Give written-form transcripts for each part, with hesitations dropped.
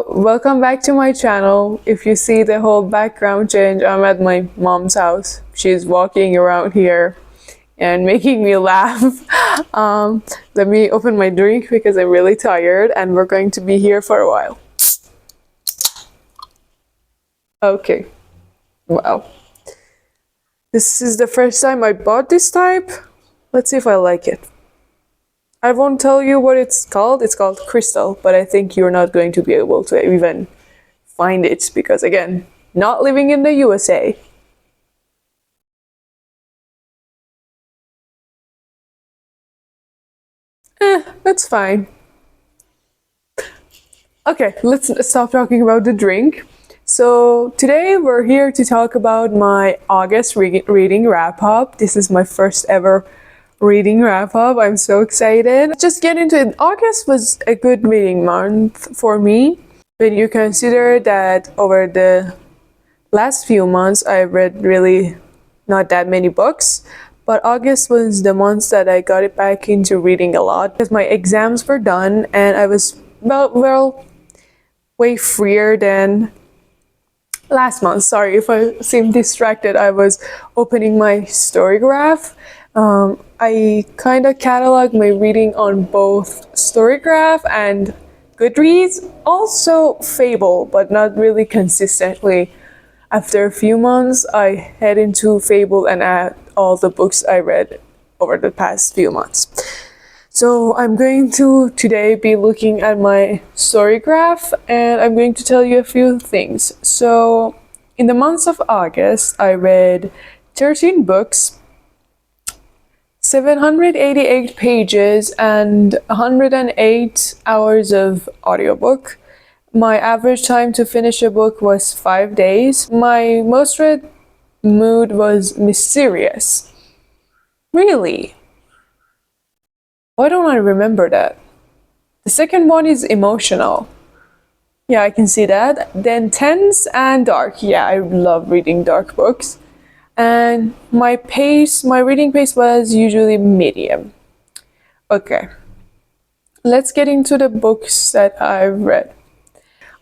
So welcome back to my channel. If you see the whole background change, I'm at my mom's house. She's walking around here and making me laugh. Let me open my drink because I'm really tired and we're going to be here for a while. Okay, wow. This is the first time I bought this type. Let's see if I like it. I won't tell you what it's called. It's called Crystal, but I think you're not going to be able to even find it because, again, not living in the USA. That's fine. Okay, let's stop talking about the drink. So today we're here to talk about my August reading wrap-up. This is my first ever reading wrap-up. I'm so excited. Just get into it. August was a good reading month for me. When you consider that over the last few months I read really not that many books, but August was the month that I got it back into reading a lot because my exams were done and I was well way freer than last month. Sorry if I seem distracted. I was opening my Storygraph. I kind of catalog my reading on both Storygraph and Goodreads. Also Fable, but not really consistently. After a few months, I head into Fable and add all the books I read over the past few months. So I'm going to today be looking at my Storygraph and I'm going to tell you a few things. So in the months of August, I read 13 books, 788 pages and 108 hours of audiobook. My average time to finish a book was 5 days. My most read mood was mysterious. Really? Why don't I remember that? The second one is emotional. Yeah, I can see that. Then tense and dark. Yeah, I love reading dark books. And my reading pace was usually medium. Okay, let's get into the books that I've read.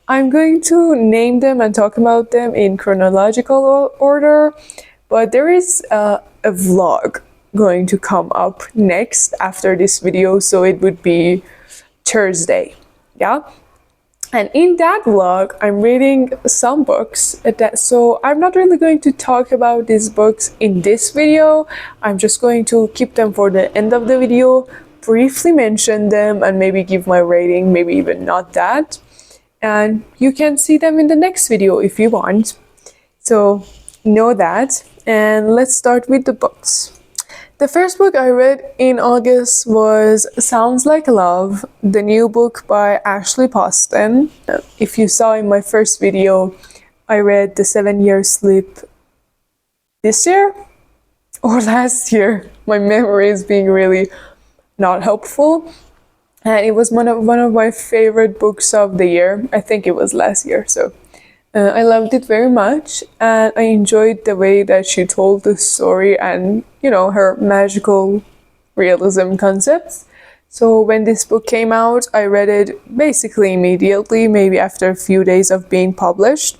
I'm going to name them and talk about them in chronological order, but there is a vlog going to come up next after this video, so it would be Thursday, yeah? And in that vlog, I'm reading some books, so I'm not really going to talk about these books in this video. I'm just going to keep them for the end of the video, briefly mention them, and maybe give my rating, maybe even not that. And you can see them in the next video if you want. So know that, and let's start with the books. The first book I read in August was Sounds Like Love, the new book by Ashley Poston. If you saw in my first video, I read The 7-Year Sleep this year or last year. My memory is being really not helpful. And it was one of my favorite books of the year. I think it was last year, so I loved it very much, and I enjoyed the way that she told the story and, you know, her magical realism concepts. So when this book came out, I read it basically immediately, maybe after a few days of being published.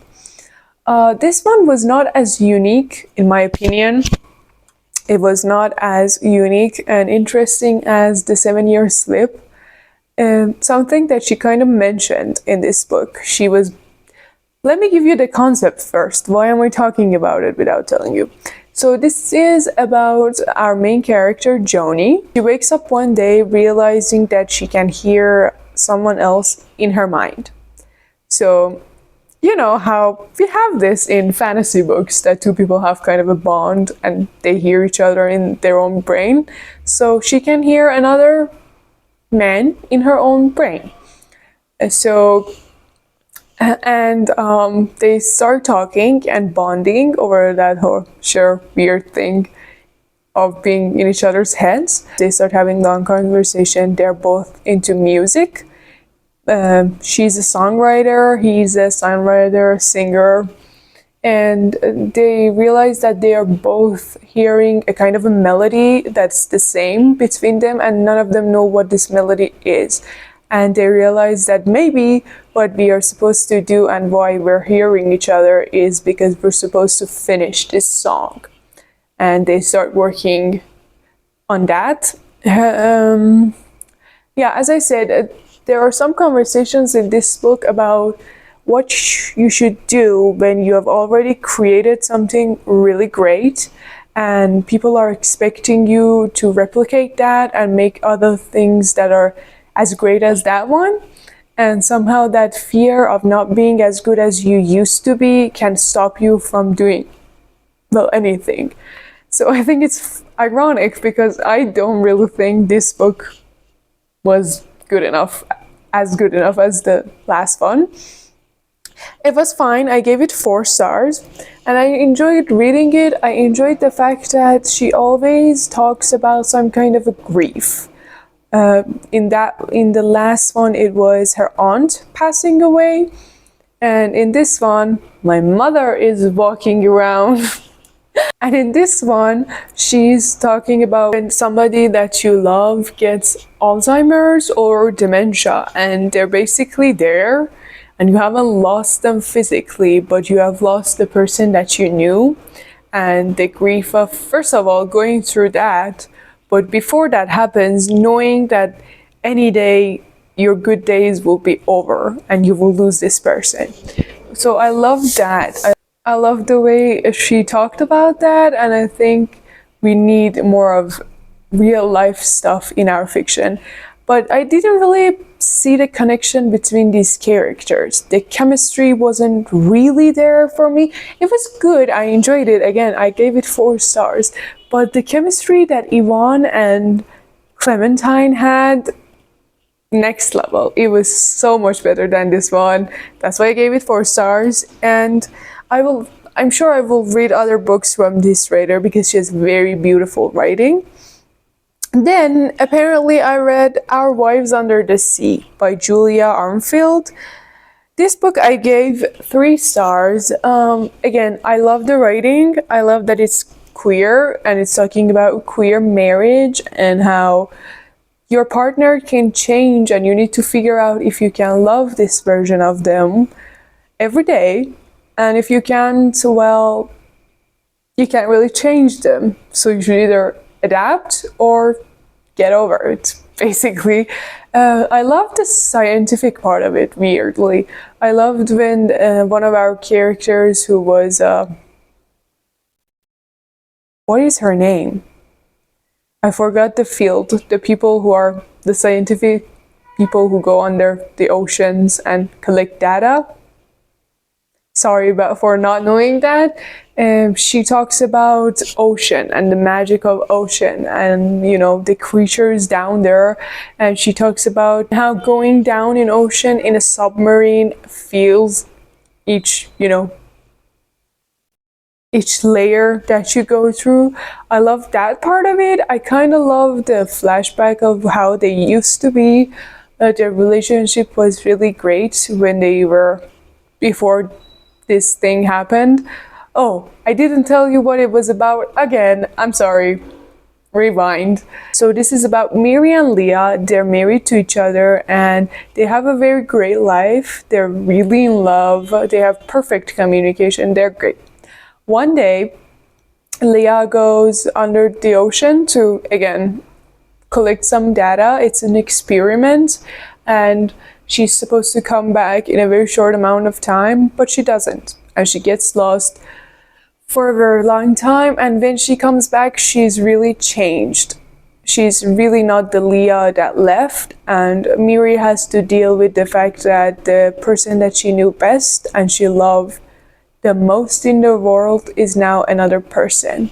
This one was not as unique, in my opinion. It was not as unique and interesting as The 7-Year Sleep. Something that she kind of mentioned in this book, let me give you the concept first. Why am I talking about it without telling you? So this is about our main character, Joni. She wakes up one day realizing that she can hear someone else in her mind. So, you know how we have this in fantasy books, that two people have kind of a bond and they hear each other in their own brain. So she can hear another man in her own brain. They start talking and bonding over that whole weird thing of being in each other's heads. They start having long conversation. They're both into music. She's a songwriter, he's a songwriter, singer, and they realize that they are both hearing a kind of a melody that's the same between them, and none of them know what this melody is. and they realize that maybe what we are supposed to do and why we're hearing each other is because we're supposed to finish this song. And they start working on that. Yeah, as I said, there are some conversations in this book about what you should do when you have already created something really great and people are expecting you to replicate that and make other things that are as great as that one. And somehow that fear of not being as good as you used to be can stop you from doing, well, anything. So I think it's ironic because I don't really think this book was good enough as the last one. It was fine. I gave it 4 stars and I enjoyed reading it. I enjoyed the fact that she always talks about some kind of a grief. In the last one, it was her aunt passing away, and in this one, my mother is walking around. And in this one, she's talking about when somebody that you love gets Alzheimer's or dementia, and they're basically there, and you haven't lost them physically, but you have lost the person that you knew, and the grief of, first of all, going through that, but before that happens, knowing that any day your good days will be over and you will lose this person. So I love that. I love the way she talked about that, and I think we need more of real life stuff in our fiction. But I didn't really see the connection between these characters. The chemistry wasn't really there for me. It was good, I enjoyed it. Again, I gave it 4 stars. But the chemistry that Yvonne and Clementine had, next level. It was so much better than this one. That's why I gave it 4 stars. And I'm sure I will read other books from this writer because she has very beautiful writing. Then apparently I read Our Wives Under the Sea by Julia Armfield. This book I gave 3 stars. Again, I love the writing. I love that it's queer and it's talking about queer marriage and how your partner can change and you need to figure out if you can love this version of them every day. And if you can't, well, you can't really change them. So you should either adapt or get over it, basically. I love the scientific part of it, weirdly. I loved when one of our characters who was, what is her name? I forgot the field, the people who are the scientific people who go under the oceans and collect data. Sorry for not knowing that. She talks about ocean and the magic of ocean and, you know, the creatures down there. And she talks about how going down in ocean in a submarine feels each layer that you go through. I love that part of it. I kind of love the flashback of how they used to be. Their relationship was really great when they were, before this thing happened. Oh, I didn't tell you what it was about again. I'm sorry. Rewind. So this is about Miri and Leah. They're married to each other and they have a very great life. They're really in love. They have perfect communication. They're great. One day, Leah goes under the ocean to, again, collect some data. It's an experiment and she's supposed to come back in a very short amount of time, but she doesn't. And she gets lost for a very long time. And when she comes back, she's really changed. She's really not the Leah that left. And Miri has to deal with the fact that the person that she knew best and she loved the most in the world is now another person.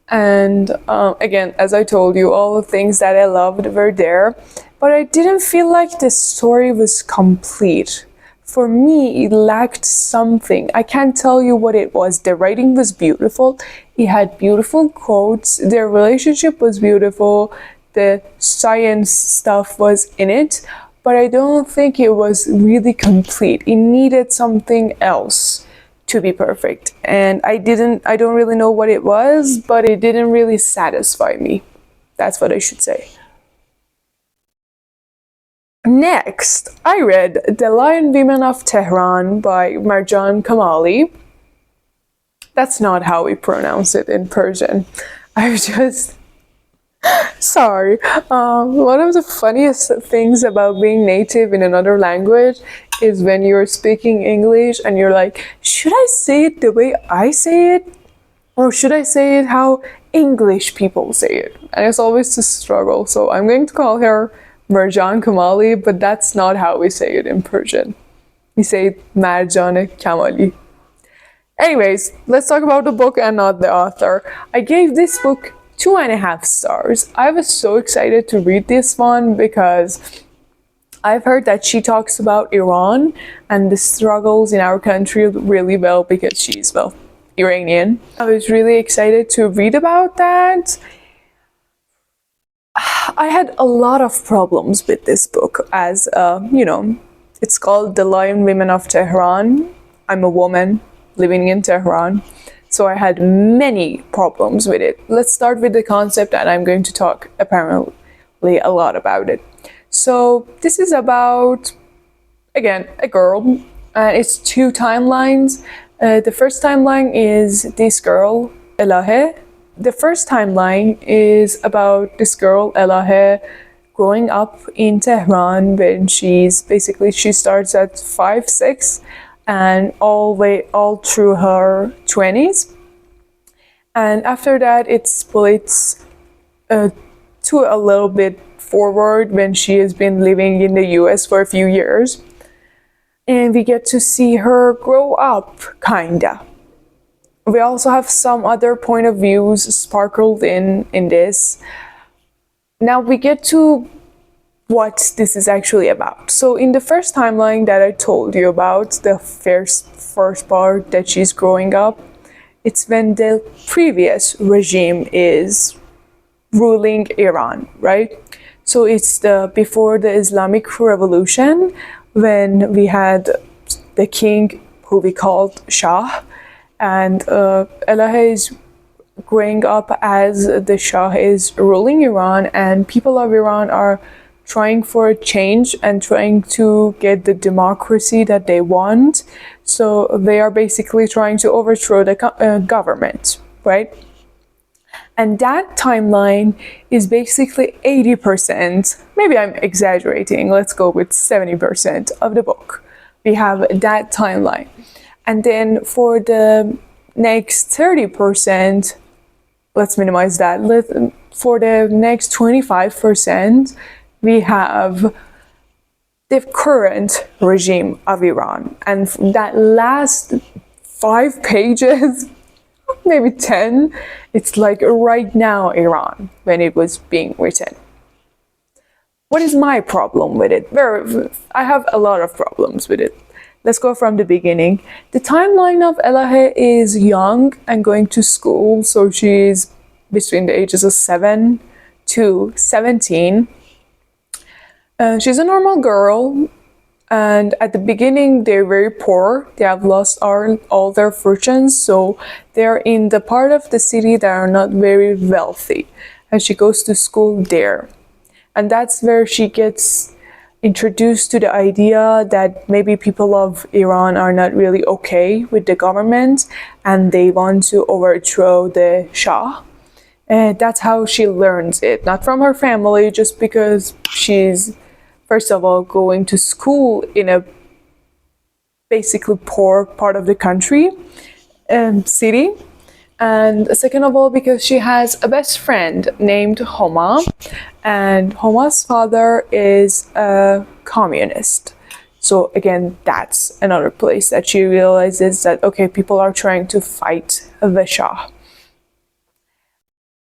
And again, as I told you, all the things that I loved were there, but I didn't feel like the story was complete. For me, it lacked something. I can't tell you what it was. The writing was beautiful. It had beautiful quotes. Their relationship was beautiful. The science stuff was in it, but I don't think it was really complete. It needed something else to be perfect. And I don't really know what it was, but it didn't really satisfy me. That's what I should say. Next, I read The Lion Women of Tehran by Majan Kamali. That's not how we pronounce it in Persian. I just sorry. One of the funniest things about being native in another language is when you're speaking English and you're like, should I say it the way I say it? Or should I say it how English people say it? And it's always a struggle. So I'm going to call her Marjan Kamali, but that's not how we say it in Persian. We say it Marjan Kamali. Anyways, let's talk about the book and not the author. I gave this book 2.5 stars. I was so excited to read this one because I've heard that she talks about Iran and the struggles in our country really well because she's, well, Iranian. I was really excited to read about that. I had a lot of problems with this book as, it's called The Lion Women of Tehran. I'm a woman living in Tehran. So I had many problems with it. Let's start with the concept, and I'm going to talk apparently a lot about it. So this is about, again, a girl, and it's 2 timelines. The first timeline is this girl, Elahe. The first timeline is about this girl, Elahe, growing up in Tehran when she starts at 5, 6, and all through her 20s. And after that, it splits to a little bit forward when she has been living in the US for a few years. And we get to see her grow up, kinda. We also have some other point of views sparkled in this. Now we get to what this is actually about. So in the first timeline that I told you about, the first part that she's growing up, it's when the previous regime is ruling Iran, right? So it's before the Islamic Revolution, when we had the king who we called Shah, and Elahe is growing up as the Shah is ruling Iran, and people of Iran are trying for a change and trying to get the democracy that they want. So they are basically trying to overthrow the government, right? And that timeline is basically 80%, maybe I'm exaggerating, let's go with 70% of the book. We have that timeline. And then for the next 30%, let's minimize that. For the next 25%, we have the current regime of Iran. And that last 5 pages, maybe 10, it's like right now Iran, when it was being written. What is my problem with it? I have a lot of problems with it. Let's go from the beginning. The timeline of Elahe is young and going to school, so she's between the ages of 7 to 17. She's a normal girl, and at the beginning they're very poor. They have lost all their fortunes, so they're in the part of the city that are not very wealthy, and she goes to school there. And that's where she gets introduced to the idea that maybe people of Iran are not really okay with the government and they want to overthrow the Shah. And that's how she learns it, not from her family, just because she's, first of all, going to school in a basically poor part of the country, city. And second of all, because she has a best friend named Homa, and Homa's father is a communist. So again, that's another place that she realizes that, okay, people are trying to fight the Shah.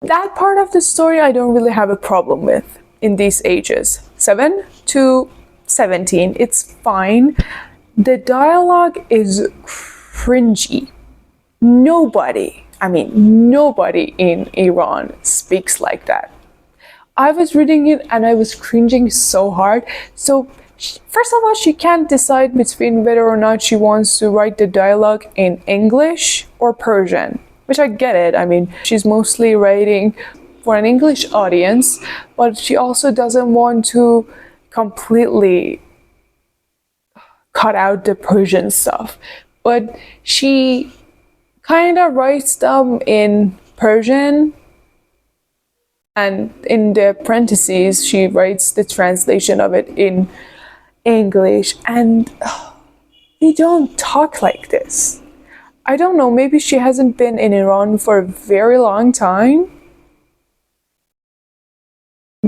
That part of the story I don't really have a problem with in these ages. 7 to 17, it's fine. The dialogue is cringy. Nobody in Iran speaks like that. I was reading it and I was cringing so hard. So first of all, she can't decide between whether or not she wants to write the dialogue in English or Persian, which I get it. I mean, she's mostly writing for an English audience, but she also doesn't want to completely cut out the Persian stuff, but she kind of writes them in Persian, and in the parentheses she writes the translation of it in English, and we don't talk like this. I don't know, maybe she hasn't been in Iran for a very long time,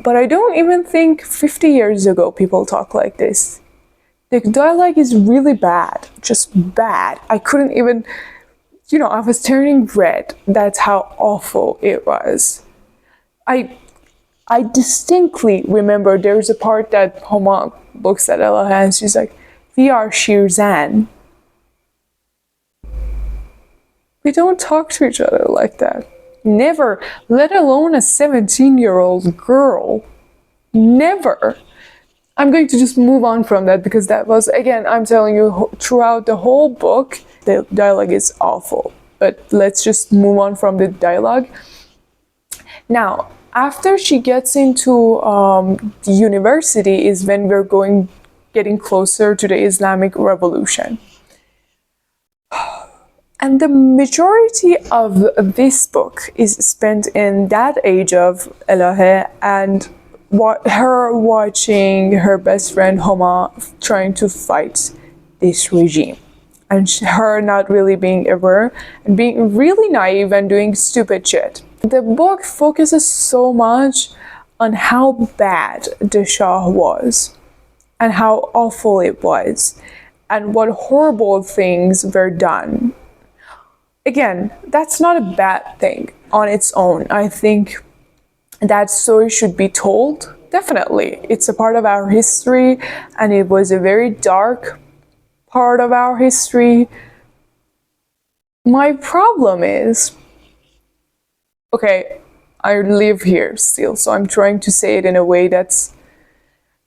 but I don't even think 50 years ago people talk like this. The dialogue is really bad, just bad. I couldn't even, I was turning red. That's how awful it was. I distinctly remember there's a part that Homa looks at Ella and she's like, "We are Shirzan." We don't talk to each other like that. Never, let alone a 17-year-old girl. Never. I'm going to just move on from that because that was, again, I'm telling you, throughout the whole book, the dialogue is awful. But let's just move on from the dialogue. Now, after she gets into the university is when we're getting closer to the Islamic Revolution. And the majority of this book is spent in that age of Elahe and her watching her best friend Homa trying to fight this regime. And her not really being aware and being really naive and doing stupid shit. The book focuses so much on how bad the Shah was and how awful it was and what horrible things were done. Again, that's not a bad thing on its own. I think that story should be told. Definitely. It's a part of our history, and it was a very dark part of our history. My problem is, okay, I live here still, so I'm trying to say it in a way that's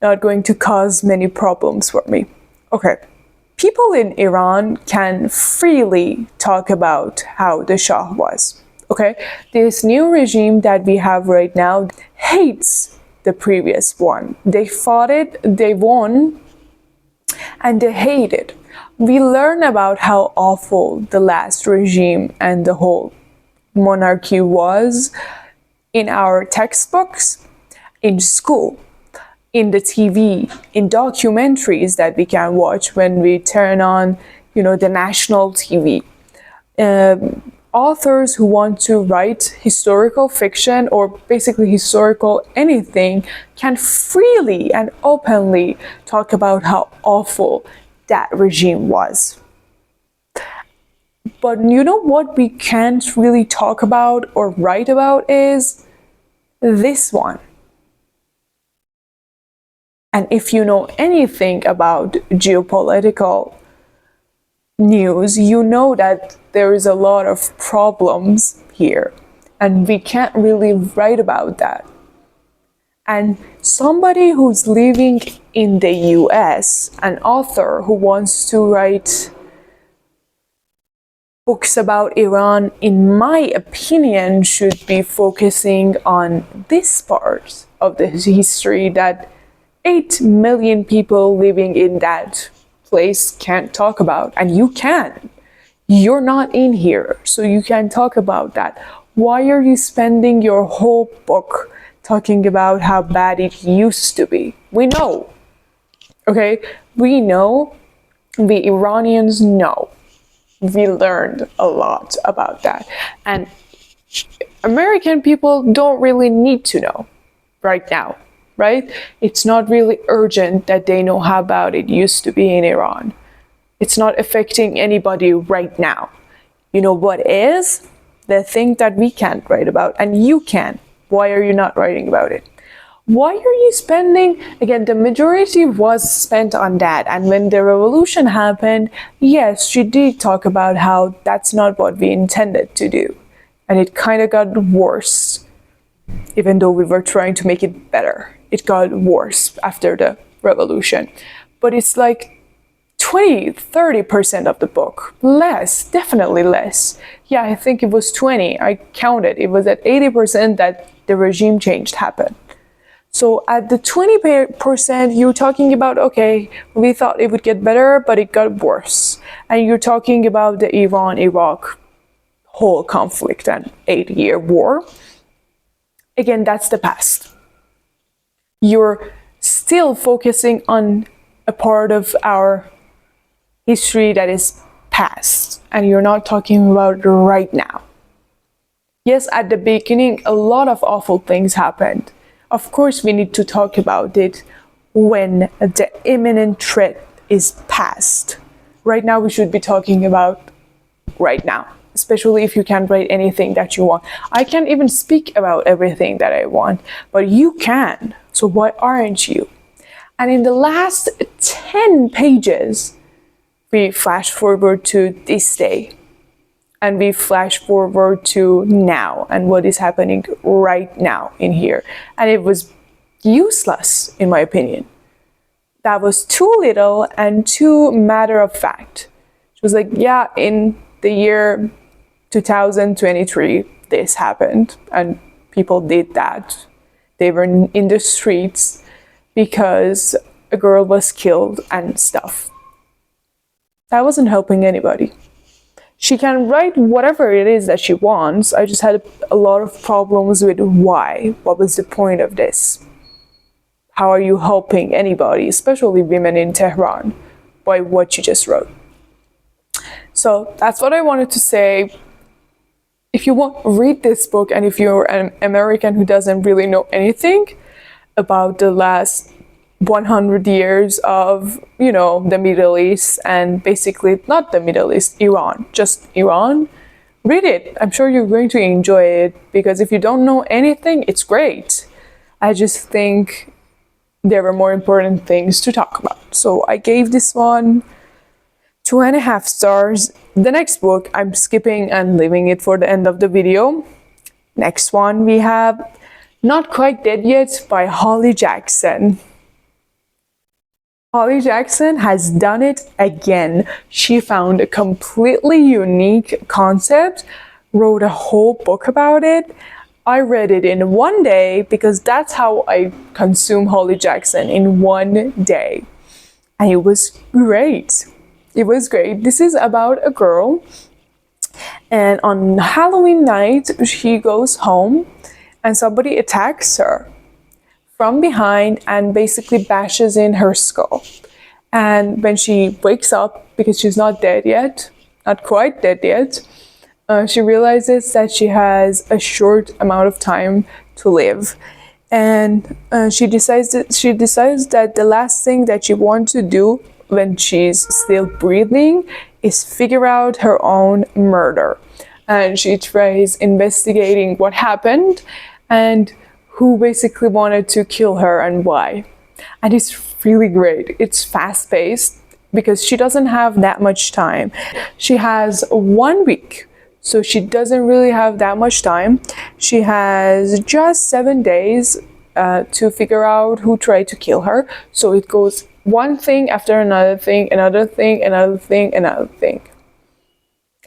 not going to cause many problems for me. Okay. People in Iran can freely talk about how the Shah was, okay? This new regime that we have right now hates the previous one. They fought it, they won, and they hate it. We learn about how awful the last regime and the whole monarchy was in our textbooks, in school, in the TV, in documentaries that we can watch when we turn on, the national TV. Authors who want to write historical fiction or basically historical anything can freely and openly talk about how awful that regime was. But you know what we can't really talk about or write about is this one. And if you know anything about geopolitical news, you know that there is a lot of problems here, and we can't really write about that. And somebody who's living in the US, an author who wants to write books about Iran, in my opinion, should be focusing on this part of the history that 8 million people living in that place can't talk about. And you can. You're not in here, so you can talk about that. Why are you spending your whole book talking about how bad it used to be? We know. Okay? We know. We Iranians know. We learned a lot about that. And American people don't really need to know right now. Right? It's not really urgent that they know how bad it used to be in Iran. It's not affecting anybody right now. You know what is? The thing that we can't write about, and you can. Why are you not writing about it? Why are you spending, again, the majority was spent on that. And when the revolution happened, yes, she did talk about how that's not what we intended to do. And it kind of got worse, even though we were trying to make it better. It got worse after the revolution. But it's like 20-30% of the book. Less, definitely less. Yeah, I think it was 20. I counted. It was at 80% that the regime change happened. So at the 20%, you're talking about, okay, we thought it would get better, but it got worse. And you're talking about the Iran-Iraq whole conflict and 8-year war. Again, that's the past. You're still focusing on a part of our history that is past, and you're not talking about right now. Yes, at the beginning, a lot of awful things happened. Of course, we need to talk about it when the imminent threat is past. Right now, we should be talking about right now, especially if you can't write anything that you want. I can't even speak about everything that I want, but you can. So why aren't you? And in the last 10 pages, we flash forward to this day. And we flash forward to now and what is happening right now in here. And it was useless, in my opinion. That was too little and too matter of fact. She was like, yeah, in the year 2023, this happened. And people did that. They were in the streets because a girl was killed and stuff. That wasn't helping anybody. She can write whatever it is that she wants. I just had a lot of problems with why. What was the point of this? How are you helping anybody, especially women in Tehran, by what you just wrote? So that's what I wanted to say. If you want to read this book, and if you're an American who doesn't really know anything about the last 100 years of, the Middle East, and basically not the Middle East, Iran, just Iran, read it. I'm sure you're going to enjoy it, because if you don't know anything, it's great. I just think there were more important things to talk about. So I gave this one 2.5 stars. The next book, I'm skipping and leaving it for the end of the video. Next one we have Not Quite Dead Yet by Holly Jackson. Holly Jackson has done it again. She found a completely unique concept, wrote a whole book about it. I read it in one day because that's how I consume Holly Jackson, in one day. And it was great. It was great. This is about a girl, and on Halloween night, she goes home and somebody attacks her from behind and basically bashes in her skull. And when she wakes up, because she's not dead yet, not quite dead yet, she realizes that she has a short amount of time to live. And she decides that the last thing that she wants to do when she's still breathing is figure out her own murder. And she tries investigating what happened and who basically wanted to kill her and why. And it's really great. It's fast-paced because she doesn't have that much time. She has 1 week, so she doesn't really have that much time. She has just 7 days to figure out who tried to kill her. So it goes one thing after another thing, another thing, another thing, another thing.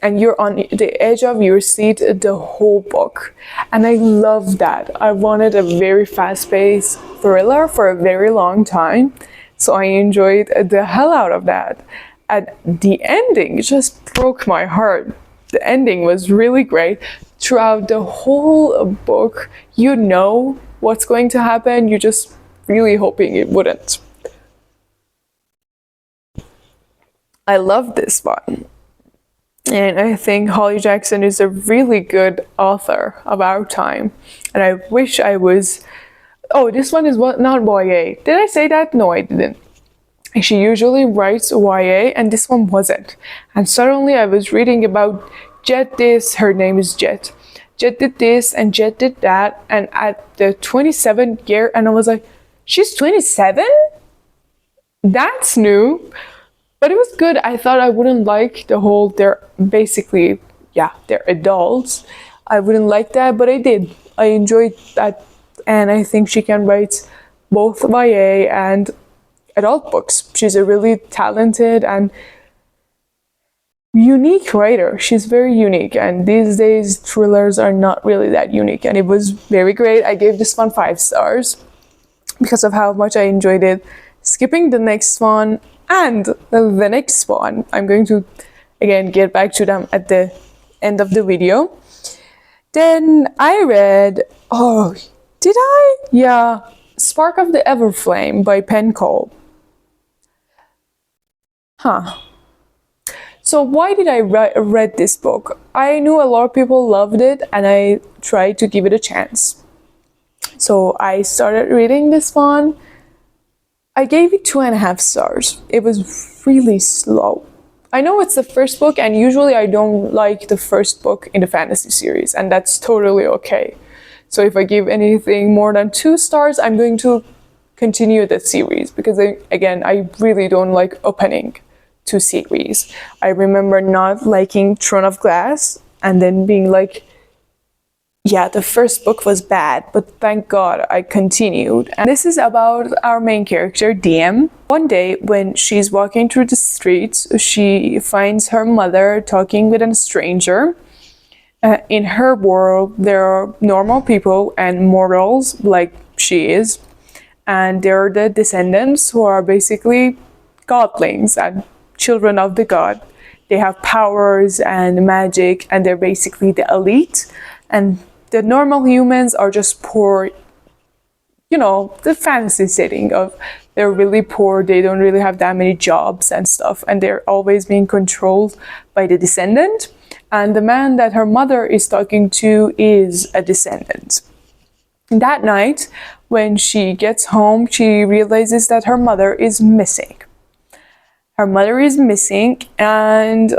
And you're on the edge of your seat the whole book. And I love that. I wanted a very fast-paced thriller for a very long time. So I enjoyed the hell out of that. And the ending just broke my heart. The ending was really great. Throughout the whole book, you know what's going to happen. You're just really hoping it wouldn't. I love this one. And I think Holly Jackson is a really good author of our time. And I wish I was... Oh, this one is not YA. Did I say that? No, I didn't. She usually writes YA, and this one wasn't. And suddenly I was reading about Jet this, her name is Jet. Jet did this, and Jet did that. And at the 27th year, and I was like, she's 27? That's new. But it was good. I thought I wouldn't like the whole, they're basically, they're adults. I wouldn't like that, but I did. I enjoyed that. And I think she can write both YA and adult books. She's a really talented and unique writer. She's very unique. And these days, thrillers are not really that unique. And it was very great. I gave this one 5 stars. because of how much I enjoyed it. Skipping the next one and the next one, I'm going to again get back to them at the end of the video. Then I read, oh, did I? Yeah, Spark of the Everflame by Penn. So why did I read this book? I knew a lot of people loved it and I tried to give it a chance. So I started reading this one. I gave it 2.5 stars. It was really slow. I know it's the first book and usually I don't like the first book in the fantasy series and that's totally okay. So if I give anything more than 2 stars, I'm going to continue the series because I really don't like opening to series. I remember not liking Throne of Glass and then being like, yeah, the first book was bad, but thank God I continued. And this is about our main character, DM. One day when she's walking through the streets, she finds her mother talking with a stranger. In her world, there are normal people and mortals like she is. And they're the descendants who are basically godlings and children of the god. They have powers and magic and they're basically the elite. And the normal humans are just poor, the fantasy setting of they're really poor, they don't really have that many jobs and stuff, and they're always being controlled by the descendant. And the man that her mother is talking to is a descendant. That night, when she gets home, she realizes that her mother is missing. Her mother is missing and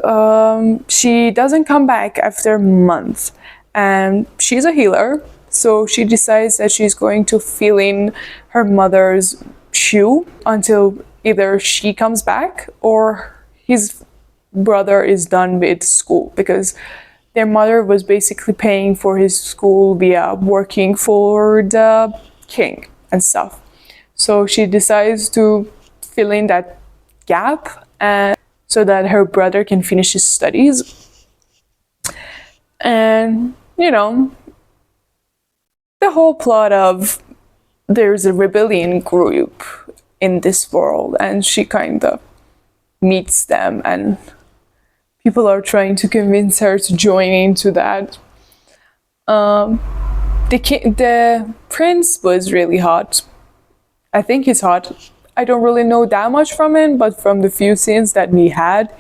she doesn't come back after a month. And she's a healer, so she decides that she's going to fill in her mother's shoe until either she comes back or his brother is done with school, because their mother was basically paying for his school via working for the king and stuff. So she decides to fill in that gap and so that her brother can finish his studies. And the whole plot of there's a rebellion group in this world and she kind of meets them and people are trying to convince her to join into that. The prince was really hot. I think he's hot. I don't really know that much from him, but from the few scenes that we had,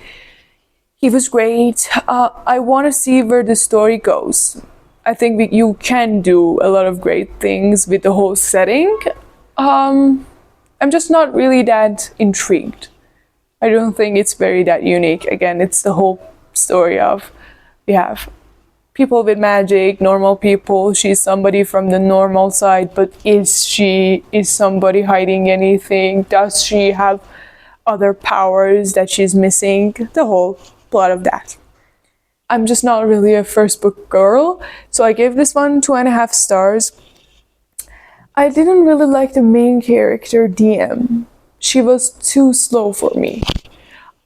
he was great. I want to see where the story goes. I think you can do a lot of great things with the whole setting. I'm just not really that intrigued. I don't think it's very that unique. Again, it's the whole story of we have people with magic, normal people. She's somebody from the normal side, but is somebody hiding anything? Does she have other powers that she's missing? The whole plot of that. I'm just not really a first book girl, so I gave this one 2.5 stars. I didn't really like the main character, DM. She was too slow for me.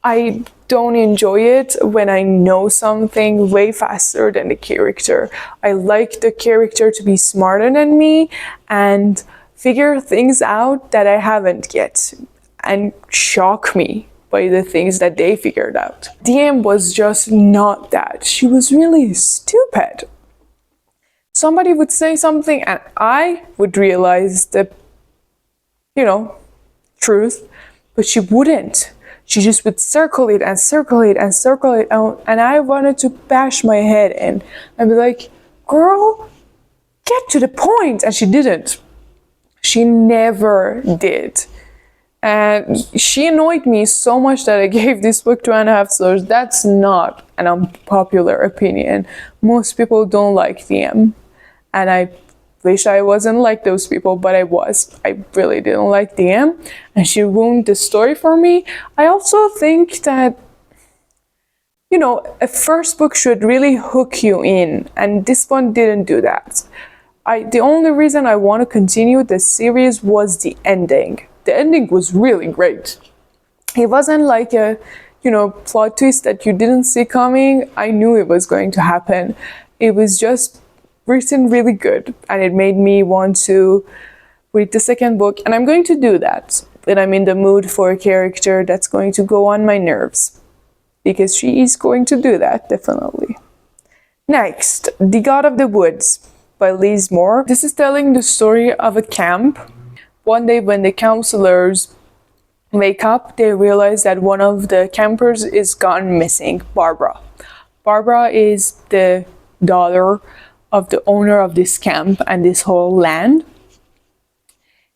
I don't enjoy it when I know something way faster than the character. I like the character to be smarter than me and figure things out that I haven't yet and shock me by the things that they figured out. DM was just not that. She was really stupid. Somebody would say something and I would realize the, truth, but she wouldn't. She just would circle it and circle it and circle it out, and I wanted to bash my head in and be like, girl, get to the point. And she didn't. She never did. And she annoyed me so much that I gave this book 2.5 stars. That's not an unpopular opinion. Most people don't like DM. And I wish I wasn't like those people, but I was. I really didn't like DM. And she ruined the story for me. I also think that, a first book should really hook you in. And this one didn't do that. The only reason I want to continue the series was the ending. The ending was really great. It wasn't like a, plot twist that you didn't see coming. I knew it was going to happen. It was just written really good, and it made me want to read the second book, and I'm going to do that when I'm in the mood for a character that's going to go on my nerves, because she is going to do that, definitely. Next, The God of the Woods by Lizz. This is telling the story of a camp. One day when the counselors wake up, they realize that one of the campers is gone missing, Barbara. Barbara is the daughter of the owner of this camp and this whole land.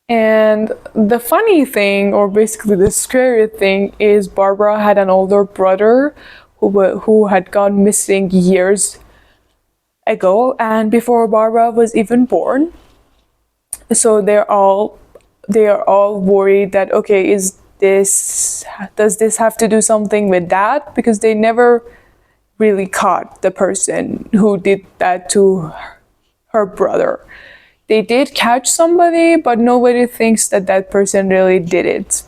And the funny thing, or basically the scary thing, is Barbara had an older brother who had gone missing years ago, and before Barbara was even born. So they are all worried that, okay, does this have to do something with that? Because they never really caught the person who did that to her brother. They did catch somebody, but nobody thinks that that person really did it.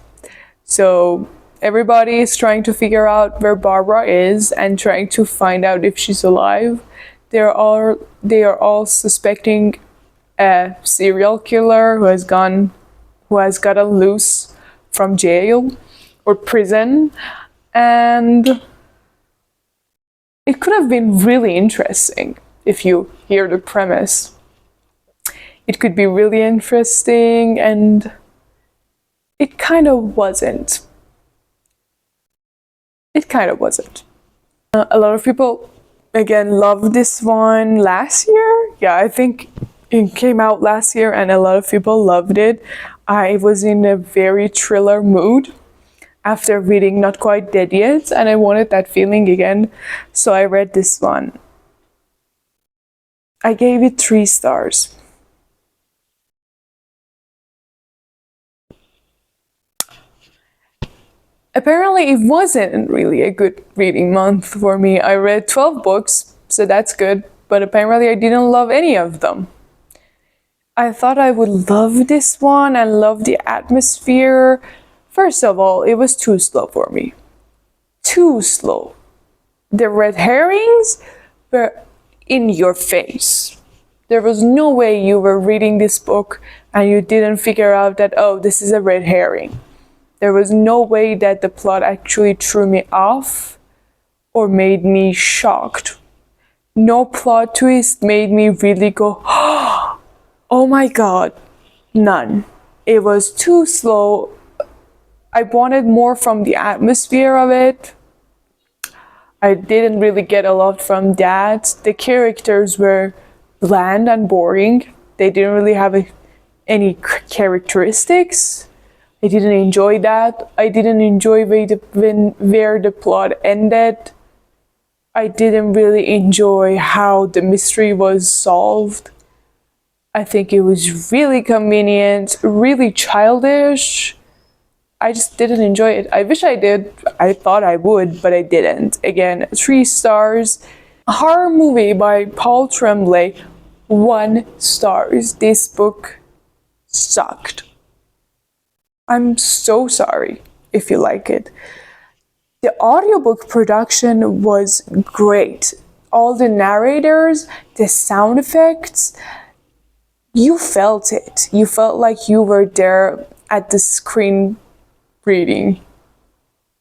So everybody is trying to figure out where Barbara is and trying to find out if she's alive. They are all suspecting a serial killer who has gotten loose from jail or prison, and it could have been really interesting if you hear the premise. It could be really interesting, and it kind of wasn't. A lot of people, again, loved this one last year. Yeah, I think it came out last year and a lot of people loved it. I was in a very thriller mood after reading Not Quite Dead Yet, and I wanted that feeling again, so I read this one. I gave it 3 stars. Apparently it wasn't really a good reading month for me. I read 12 books, so that's good, but apparently I didn't love any of them. I thought I would love this one and love the atmosphere. First of all, it was too slow for me. Too slow. The red herrings were in your face. There was no way you were reading this book and you didn't figure out that, oh, this is a red herring. There was no way that the plot actually threw me off or made me shocked. No plot twist made me really go, oh my god. None. It was too slow. I wanted more from the atmosphere of it. I didn't really get a lot from that. The characters were bland and boring. They didn't really have any characteristics. I didn't enjoy that. I didn't enjoy where the plot ended. I didn't really enjoy how the mystery was solved. I think it was really convenient, really childish. I just didn't enjoy it. I wish I did. I thought I would, but I didn't. Again, 3 stars. A horror movie by Paul Tremblay, 1 star. This book sucked. I'm so sorry if you like it. The audiobook production was great. All the narrators, the sound effects, you felt it. You felt like you were there at the screen reading.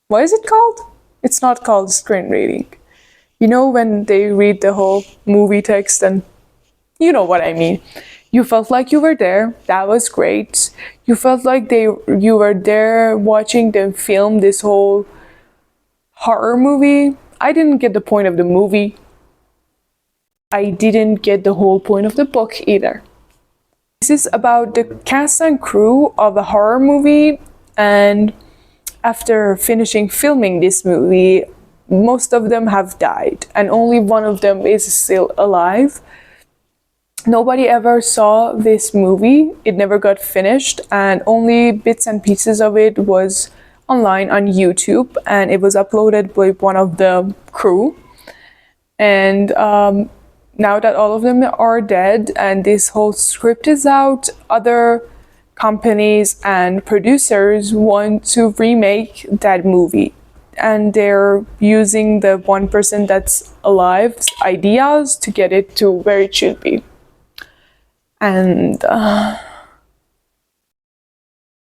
What is it called? It's not called screen reading. You know when they read the whole movie text, and you know what I mean. You felt like you were there. That was great. You felt like you were there watching them film this whole horror movie. I didn't get the point of the movie. I didn't get the whole point of the book either. This is about the cast and crew of a horror movie, and after finishing filming this movie, most of them have died, and only one of them is still alive. Nobody ever saw this movie. It never got finished, and only bits and pieces of it was online on YouTube, and it was uploaded by one of the crew. And now that all of them are dead and this whole script is out, other companies and producers want to remake that movie, and they're using the one person that's alive's ideas to get it to where it should be. And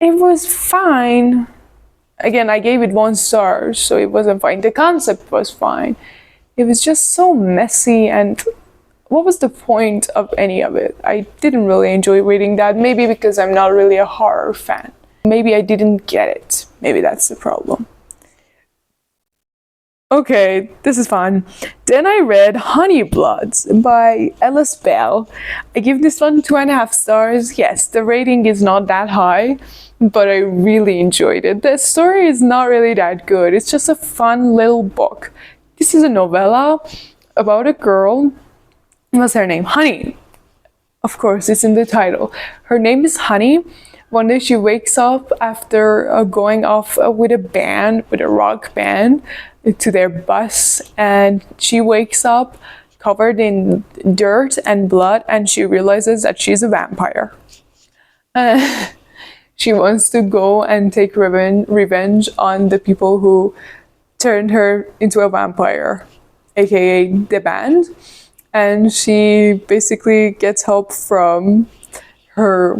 It was fine. Again, I gave it 1 star, so it wasn't fine. The concept was fine. It was just so messy, and what was the point of any of it? I didn't really enjoy reading that. Maybe because I'm not really a horror fan. Maybe I didn't get it. Maybe that's the problem. Okay, this is fun. Then I read Honeybloods by Belle. I give this one 2.5 stars. Yes, the rating is not that high, but I really enjoyed it. The story is not really that good. It's just a fun little book. This is a novella about a girl. What's her name? Honey. Of course, it's in the title. Her name is Honey. One day she wakes up after going off with a rock band, to their bus, and she wakes up covered in dirt and blood, and she realizes that she's a vampire. She wants to go and take revenge on the people who turned her into a vampire, aka the band. And she basically gets help from her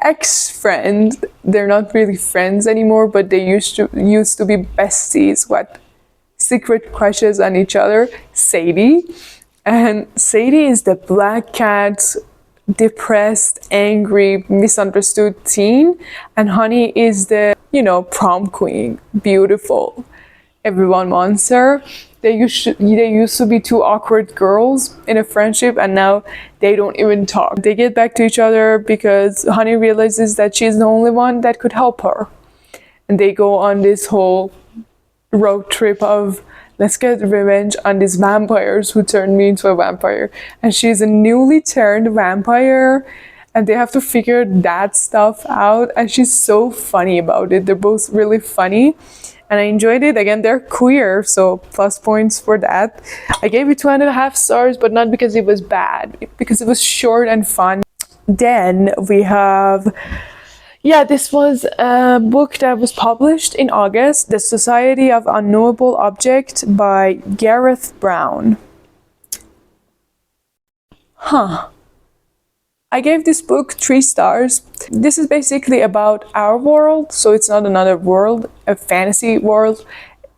ex-friend. They're not really friends anymore, but they used to be besties with secret crushes on each other. Sadie. And Sadie is the black cat, depressed, angry, misunderstood teen. And Honey is the, prom queen, beautiful. Everyone wants her. They used to be two awkward girls in a friendship, and now they don't even talk. They get back to each other because Honey realizes that she's the only one that could help her. And they go on this whole road trip of, let's get revenge on these vampires who turned me into a vampire. And she's a newly turned vampire, and they have to figure that stuff out. And she's so funny about it. They're both really funny. And I enjoyed it. Again, they're queer, so plus points for that. I gave it 2.5 stars, but not because it was bad, because it was short and fun. Then we have, this was a book that was published in August, The Society of Unknowable Object by Gareth Brown. I gave this book 3 stars. This is basically about our world, so it's not another world, a fantasy world.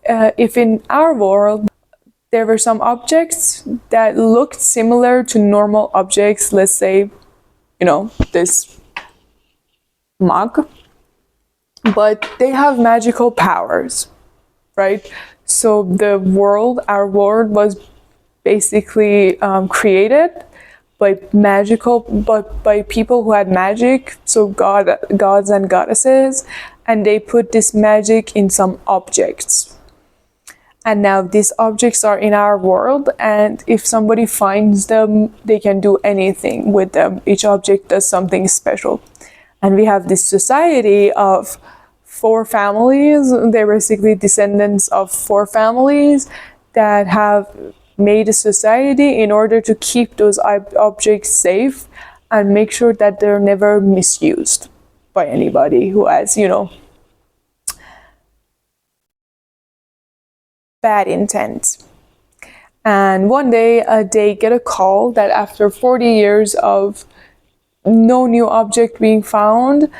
If in our world there were some objects that looked similar to normal objects, let's say, this mug, but they have magical powers, right? So our world was basically created by people who had magic, so gods and goddesses, and they put this magic in some objects. And now these objects are in our world, and if somebody finds them, they can do anything with them. Each object does something special. And we have this society of 4 families. They're basically descendants of 4 families that have made a society in order to keep those objects safe and make sure that they're never misused by anybody who has, bad intent. And one day they get a call that after 40 years of no new object being found,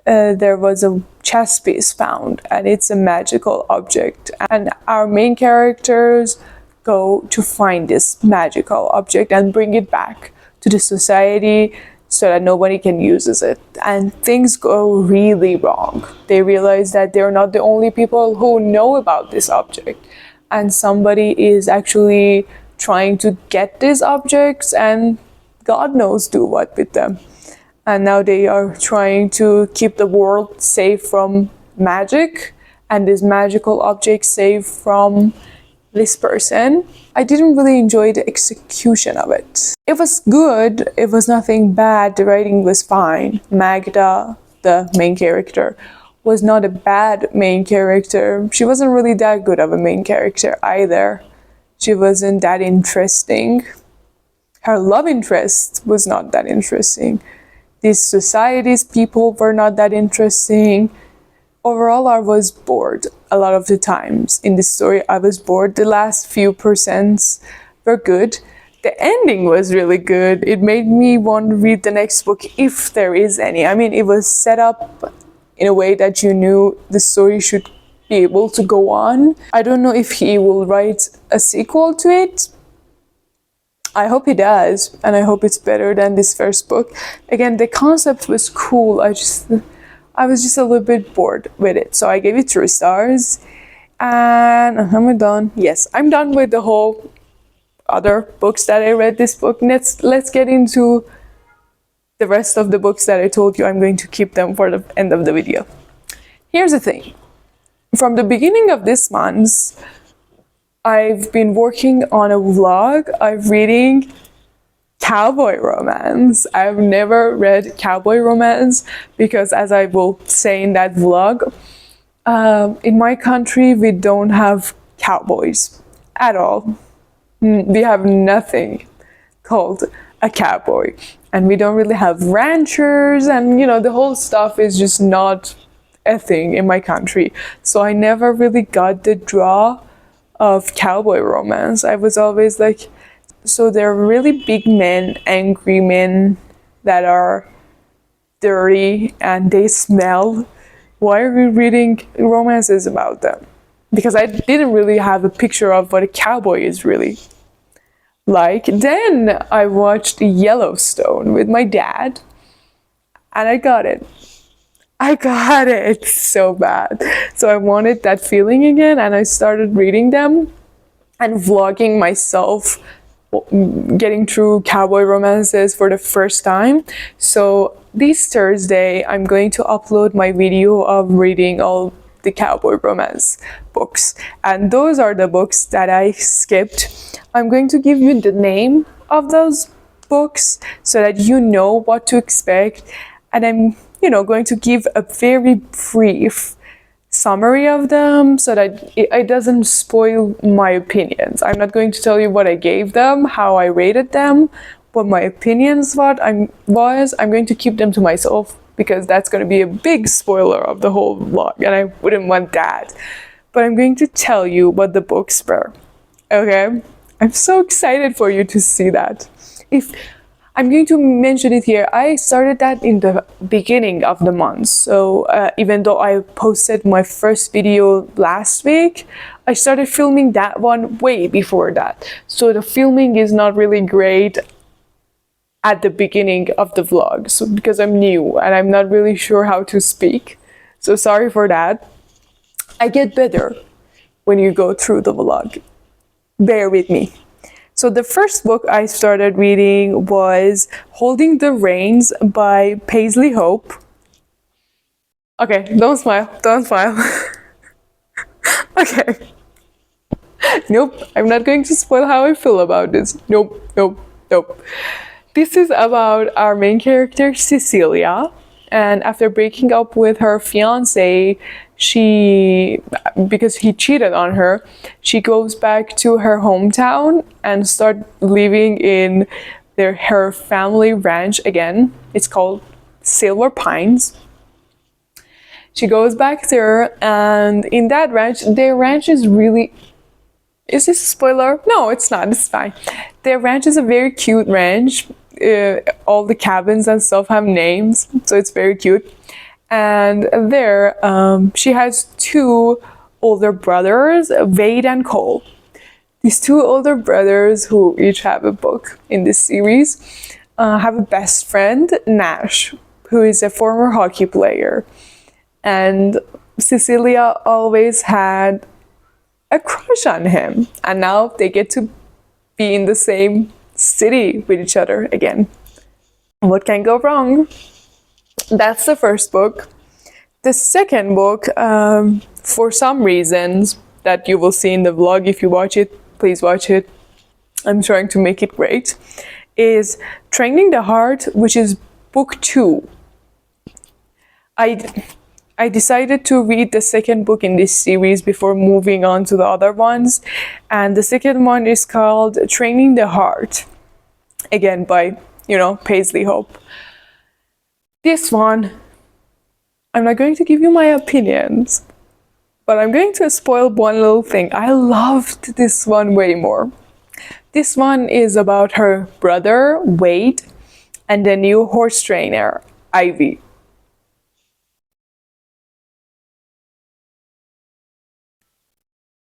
there was a chess piece found, and it's a magical object. And our main characters go to find this magical object and bring it back to the society so that nobody can use it. And things go really wrong. They realize that they're not the only people who know about this object, and somebody is actually trying to get these objects, and God knows do what with them. And now they are trying to keep the world safe from magic, and this magical object safe from this person. I didn't really enjoy the execution of it. It was good, it was nothing bad, the writing was fine. Magda, the main character, was not a bad main character. She wasn't really that good of a main character either. She wasn't that interesting. Her love interest was not that interesting. These society's people were not that interesting. Overall, I was bored a lot of the times. In this story, I was bored. The last few percents were good. The ending was really good. It made me want to read the next book if there is any. I mean, it was set up in a way that you knew the story should be able to go on. I don't know if he will write a sequel to it. I hope he does, and I hope it's better than this first book. Again, the concept was cool. I was just a little bit bored with it, so I gave it 3 stars. And am I done? Yes, I'm done with the whole other books that I read this book. Let's get into the rest of the books that I told you I'm going to keep them for the end of the video. Here's the thing. From the beginning of this month, I've been working on a vlog. I'm reading Cowboy romance. I've never read Cowboy romance because, as I will say in that vlog, in my country we don't have cowboys at all. We have nothing called a cowboy, and we don't really have ranchers, and the whole stuff is just not a thing in my country. So I never really got the draw of cowboy romance. I was always like, so they're really big men, angry men that are dirty and they smell. Why are we reading romances about them? Because I didn't really have a picture of what a cowboy is really like. Then I watched Yellowstone with my dad, and I got it. It's so bad. So I wanted that feeling again, and I started reading them and vlogging myself getting through cowboy romances for the first time. So this Thursday I'm going to upload my video of reading all the cowboy romance books, and those are the books that I skipped. I'm going to give you the name of those books so that you know what to expect, and I'm going to give a very brief summary of them so that it doesn't spoil my opinions. I'm not going to tell you what I gave them, how I rated them, what my opinions I'm going to keep them to myself because that's going to be a big spoiler of the whole vlog, and I wouldn't want that. But I'm going to tell you what the books were. Okay? I'm so excited for you to see that. I'm going to mention it here. I started that in the beginning of the month. So even though I posted my first video last week, I started filming that one way before that. So the filming is not really great at the beginning of the vlog. So because I'm new and I'm not really sure how to speak. So sorry for that. I get better when you go through the vlog. Bear with me. So the first book I started reading was Holding the Reins by Paisley Hope. Okay, don't smile. Okay. Nope, I'm not going to spoil how I feel about this. Nope. This is about our main character, Cecilia. And after breaking up with her fiance, because he cheated on her, she goes back to her hometown and start living in her family ranch again. It's called Silver Pines. She goes back there, and in that ranch, their ranch is really... Is this a spoiler? No, it's not. It's fine. Their ranch is a very cute ranch. All the cabins and stuff have names, so it's very cute. And there, she has 2 older brothers, Wade and Cole. These 2 older brothers, who each have a book in this series, have a best friend, Nash, who is a former hockey player. And Cecilia always had a crush on him, and now they get to be in the same city with each other again. What can go wrong? That's the first book. The second book, for some reasons that you will see in the vlog, if you watch it, please watch it. I'm trying to make it great. Is Training the Heart, which is book 2. I decided to read the second book in this series before moving on to the other ones. And the second one is called Training the Heart. Again, by, Paisley Hope. This one, I'm not going to give you my opinions, but I'm going to spoil one little thing. I loved this one way more. This one is about her brother, Wade, and the new horse trainer, Ivy.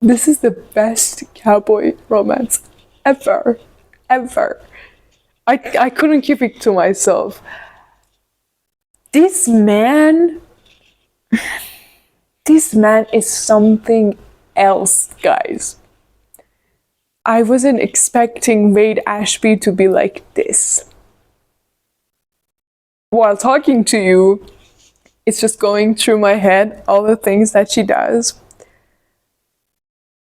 This is the best cowboy romance ever. Ever. I couldn't keep it to myself. This man is something else, guys. I wasn't expecting Wade Ashby to be like this. While talking to you, it's just going through my head all the things that she does.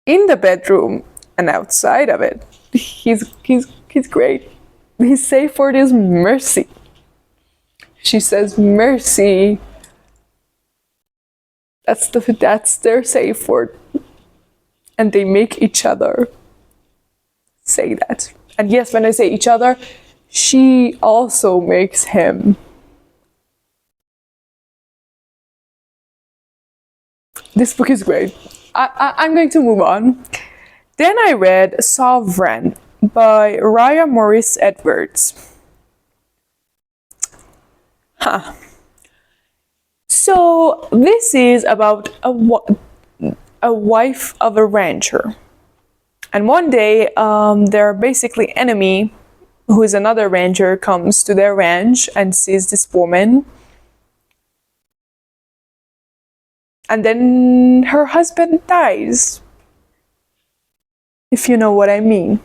In the bedroom and outside of it, he's great. His safe word is mercy. She says mercy. That's their safe word. And they make each other say that. And yes, when I say each other, she also makes him. This book is great. I'm going to move on. Then I read Sovereign by Raya Morris Edwards. So this is about a wife of a rancher. And one day, their basically enemy, who is another rancher, comes to their ranch and sees this woman. And then her husband dies. If you know what I mean.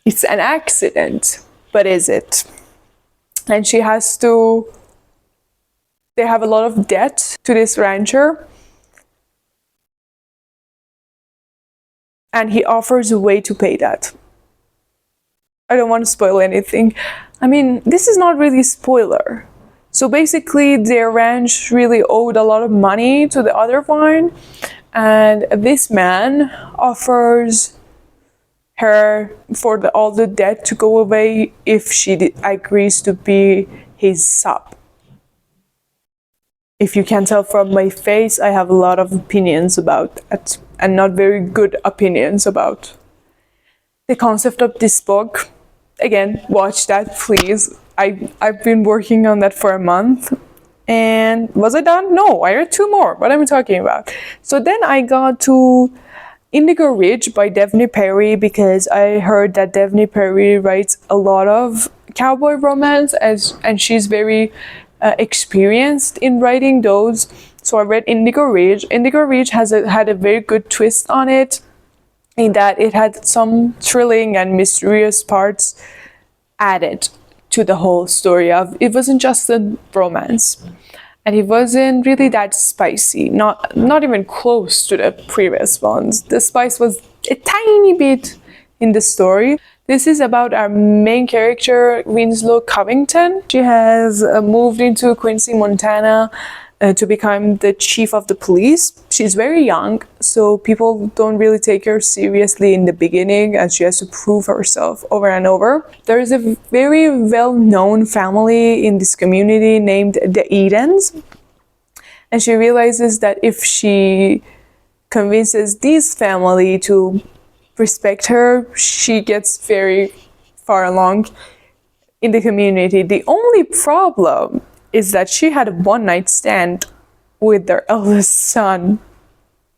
It's an accident, but is it? And she has to... They have a lot of debt to this rancher. And he offers a way to pay that. I don't want to spoil anything. I mean, this is not really a spoiler. So basically, their ranch really owed a lot of money to the other one. And this man offers her for all the debt to go away if she agrees to be his sub. If you can tell from my face, I have a lot of opinions about that. And not very good opinions about the concept of this book. Again, watch that, please. I've been working on that for a month. And was I done? No, I read 2 more. What am I talking about? So then I got to Indigo Ridge by Devney Perry because I heard that Devney Perry writes a lot of cowboy romance and she's very experienced in writing those. So I read Indigo Ridge. Indigo Ridge had a very good twist on it in that it had some thrilling and mysterious parts added to the whole story of it wasn't just a romance, and it wasn't really that spicy, not even close to the previous ones. The spice was a tiny bit in the story. This is about our main character, Winslow Covington. She has moved into Quincy, Montana to become the chief of the police. She's very young, so people don't really take her seriously in the beginning as she has to prove herself over and over. There is a very well-known family in this community named the Edens, and she realizes that if she convinces this family to respect her, she gets very far along in the community. The only problem is that she had a one-night stand with their eldest son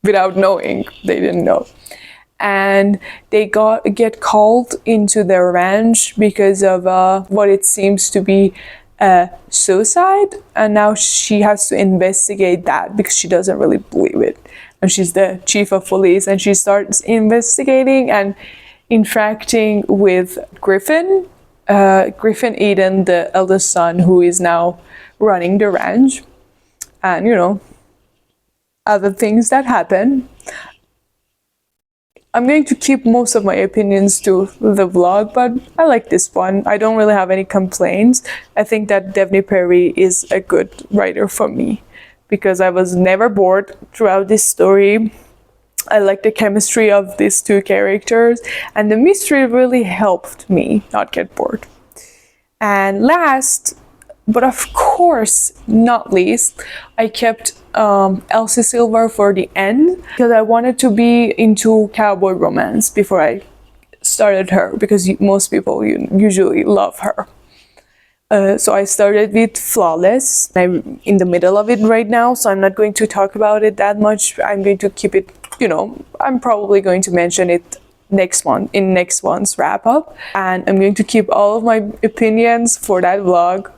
without knowing. They didn't know. And they get called into their ranch because of what it seems to be a suicide. And now she has to investigate that because she doesn't really believe it. And she's the chief of police and she starts investigating and interacting with Griffin Eden, the eldest son, who is now running the ranch, and other things that happen. I'm going to keep most of my opinions to the vlog, but I like this one. I don't really have any complaints. I think that Devney Perry is a good writer for me because I was never bored throughout this story. I like the chemistry of these 2 characters, and the mystery really helped me not get bored. And last, but of course not least, I kept Elsie Silver for the end because I wanted to be into cowboy romance before I started her, because most people usually love her. So I started with Flawless. I'm in the middle of it right now, so I'm not going to talk about it that much. I'm going to keep it you know, I'm probably going to mention it next month in next month's wrap up, and I'm going to keep all of my opinions for that vlog.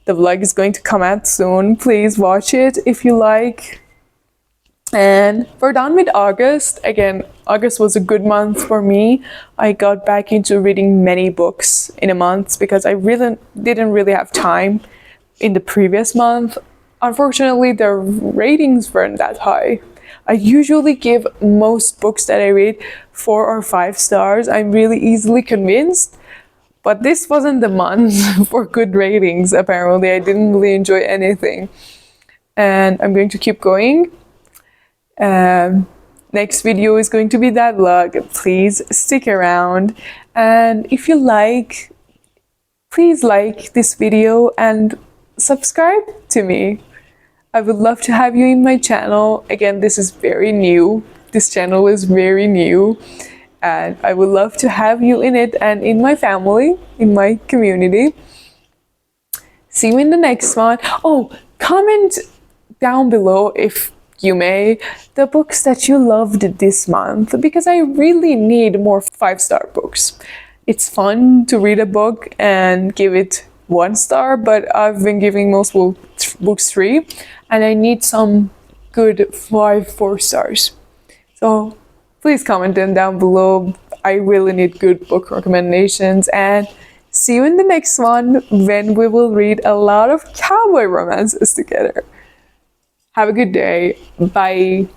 The vlog is going to come out soon. Please watch it if you like. And we're done with August. Again, August was a good month for me. I got back into reading many books in a month because I really didn't really have time in the previous month. Unfortunately, the ratings weren't that high. I usually give most books that I read 4 or 5 stars. I'm really easily convinced. But this wasn't the month for good ratings, apparently. I didn't really enjoy anything. And I'm going to keep going. Next video is going to be that vlog. Please stick around. And if you like, please like this video and subscribe to me. I would love to have you in my channel. Again, this is very new. This channel is very new. And I would love to have you in it and in my family, in my community. See you in the next one. Oh, comment down below, if you may, the books that you loved this month, because I really need more 5-star books. It's fun to read a book and give it 1 star, but I've been giving most books 3, and I need some good 4 stars. So please comment them down below. I really need good book recommendations, and see you in the next one when we will read a lot of cowboy romances together. Have a good day. Bye.